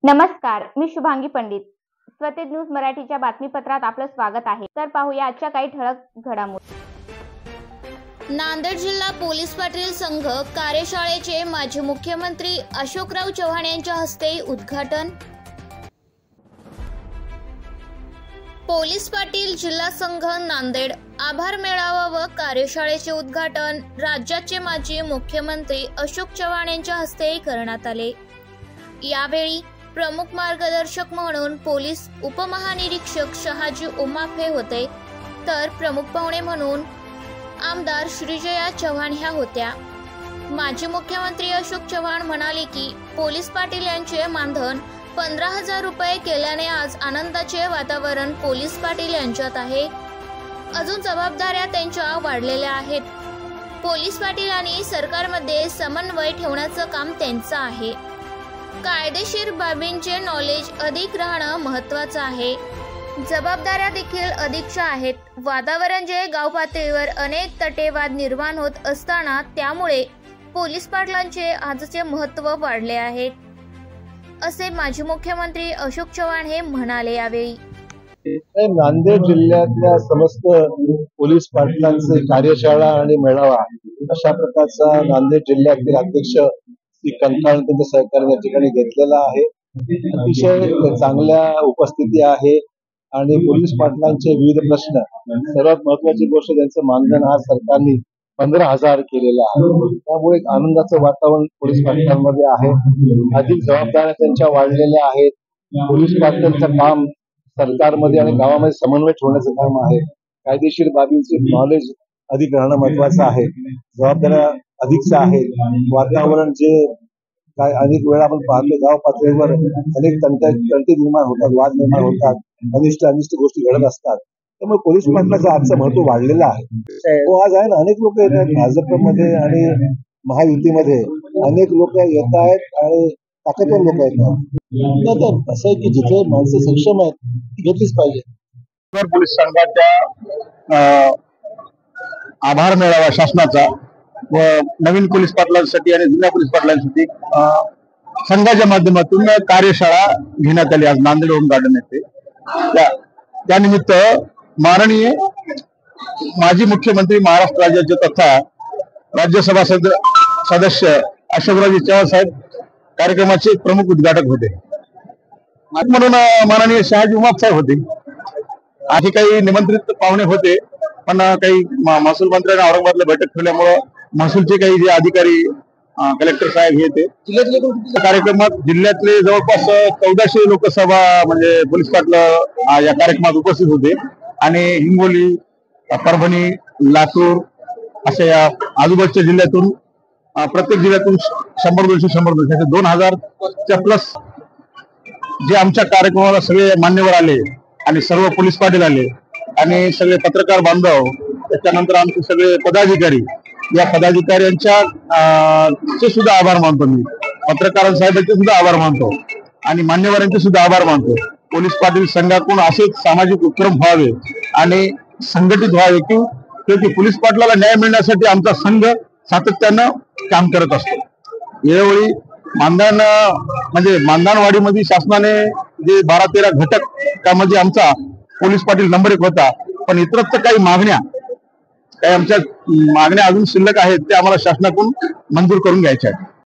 नमस्कार, मी शुभांगी पंडित. स्वतेज न्यूज मराठीच्या बातमीपत्रात आपलं स्वागत आहे. तर पाहूया आजच्या काही ठळक घडामोडी. नांदेड जिल्हा पोलीस पाटील संघ कार्यशाळेचे माजी मुख्यमंत्री अशोकराव चव्हाण यांच्या हस्ते उद्घाटन. पोलीस पाटील जिल्हा संघ नांदेड आभार मेळावा व कार्यशाळेचे उद्घाटन राज्याचे माजी मुख्यमंत्री अशोक चव्हाण यांच्या हस्ते करण्यात आले. यावेळी प्रमुख मार्गदर्शक म्हणून पोलीस उपमहानिरीक्षक शहाजी उमाफे होते, तर प्रमुख पाहुणे म्हणून आमदार श्रीजया चव्हाण ह्या होत्या. माजी मुख्यमंत्री अशोक चव्हाण म्हणाले की पोलीस पाटील यांचे मानधन 15,000 रुपये केल्याने आज आनंदाचे वातावरण पोलीस पाटील यांच्यात आहे. अजून जबाबदाऱ्या त्यांच्या वाढलेल्या आहेत. पोलीस पाटील आणि सरकारमध्ये समन्वय ठेवण्याचं काम त्यांचं आहे. कायदेशीर बाबींचे नॉलेज अधिक राहणं महत्त्वाचं आहे. जबाबदाऱ्या देखील अधिकच्या आहेत. वातावरण जे गाव पातळीवर अनेक तटेवाद निर्माण होत असताना त्यामुळे पोलीस पाटलांचे आजचे महत्त्व वाढले आहे, असे माजी मुख्यमंत्री अशोक चव्हाण हे म्हणाले. यावेळी नांदेड जिल्ह्यातल्या समस्त पोलीस पाटलांचे कार्यशाळा आणि मेळावा अशा प्रकारचा नांदेड जिल्ह्यातील अध्यक्ष श्री कंठाळ त्यांच्या सहकार्याने या ठिकाणी घेतलेला आहे. अतिशय चांगल्या उपस्थिती आहे आणि पोलीस पाटलांचे विविध प्रश्न, सर्वात महत्वाची गोष्ट त्यांचं मानधन हा सरकारने 15,000 केलेलं आहे. त्यामुळे एक आनंदाचं वातावरण पोलीस पाटलांमध्ये आहे. अधिक जबाबदाऱ्या त्यांच्या वाढलेल्या आहेत. पोलीस पाटलांचं काम सरकारमध्ये आणि गावामध्ये समन्वय ठेवण्याचं काम आहे. कायदेशीर बाबींचे नॉलेज अधिक राहणं महत्वाचं आहे. जबाबदाऱ्या अधिकच्या आहेत. वातावरण जे काय अनेक वेळा आपण पाहतो गाव पातळीवर अनेक तंटे निर्माण होतात, वाद निर्माण होतात, अनिष्ट गोष्टी घडत असतात. त्यामुळे पोलीस पाटलाचं आजचं महत्व वाढलेलं आहे. तो आज आहे ना, अनेक लोक येत आहेत भाजपमध्ये आणि महायुतीमध्ये, अनेक लोक येत आहेत आणि ताकदवर लोक येतात. तर असं आहे की जिथे माणसं सक्षम आहेत ती घेतलीच पाहिजे. पोलीस संघाच्या आभार मेळावा शासनाचा व नवीन पोलीस पाटलांसाठी आणि जुन्या पोलीस पाटलांसाठी संघाच्या माध्यमातून कार्यशाळा घेण्यात आली आज नांदेड होम गार्डन येथे. त्यानिमित्त माननीय माजी मुख्यमंत्री महाराष्ट्र राज्याचे तथा राज्यसभा सदस्य अशोकराव चव्हाण साहेब कार्यक्रमाचे प्रमुख उद्घाटक होते. म्हणून माननीय शहाजी उमाप साहेब होते. आधी काही निमंत्रित पाहुणे होते, पण काही महसूल मंत्र्यांनी औरंगाबादला बैठक ठेवल्यामुळे महसूलचे काही जे अधिकारी, कलेक्टर साहेब हे ते कार्यक्रमात जिल्ह्यातले जवळपास 1400 लोकसभा म्हणजे पोलीस पाटील या कार्यक्रमात उपस्थित होते. आणि हिंगोली, परभणी, लातूर अशा या आजूबाजूच्या जिल्ह्यातून प्रत्येक जिल्ह्यातून 100-200 2000च्या प्लस जे आमच्या कार्यक्रमाला सगळे मान्यवर आले आणि सर्व पोलीस पाटील आले आणि सगळे पत्रकार बांधव, त्याच्यानंतर आमचे सगळे पदाधिकारी, या पदाधिकाऱ्यांच्या चे सुद्धा आभार मानतो मी. पत्रकार साहेबांचे सुद्धा आभार मानतो आणि मान्यवरांचे सुद्धा आभार मानतो. पोलीस पाटील संघाकडून असेच सामाजिक उपक्रम व्हावे आणि संघटित व्हावे, क्योंकि पोलीस पाटलाला न्याय मिळण्यासाठी आमचा संघ सातत्यानं काम करत असतो. यावेळी मानधन म्हणजे मानधनवाढीमध्ये शासनाने जे 12-13 घटक, त्यामध्ये आमचा पोलीस पाटील नंबर 1 होता. पण इतरत्र काही आमच्या मागण्या अजून शिल्लक आहेत, ते आम्हाला शासनाकडून मंजूर करून घ्यायच्या आहेत.